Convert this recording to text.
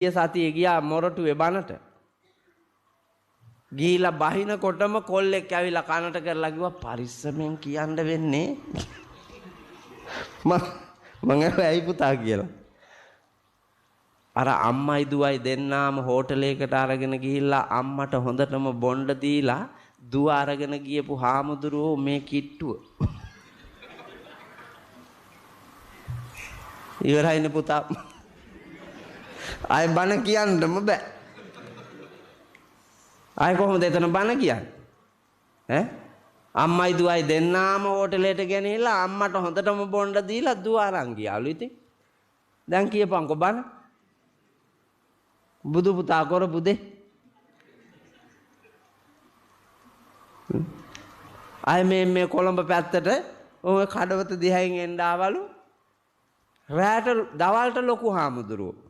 සතියේ ගියා මොරටුවේ බනට. ගිහිලා බහිනකොටම කොල්ලෙක් ඇවිල්ලා කනට කරලා කිව්වා පරිස්සමෙන් කියන්න වෙන්නේ. මම ඇයි පුතා කියලා. අර අම්මයි දුවයි දෙන්නාම හෝටලයකට අරගෙන ගිහිල්ලා අම්මට හොඳටම බොණ්ඩ දීලා දුව අරගෙන ගියපු හාමුදුරුවෝ මේ කිට්ටුව. ඉවරයිනේ පුතා. ආයෙ බන කියන්නම බෑ. ආයෙ කොහොමද එතන බන කියන්නේ? අම්මයි දුවයි දෙන්නාම හෝටලයට ගෙනිහිල්ලා අම්මට හොඳටම බොණ්ඩ දීලා දුව අරන් ගියාලු ඉතින්. දැන් කියපන්කෝ බන. බුදු පුතා කරපු දේ. ආයෙ මේ කොළඹ පැත්තට ඔය කඩවත දිහායින් එන්න ආවලු. රැට දවල්ට ලොකු හාමුදුරුවෝ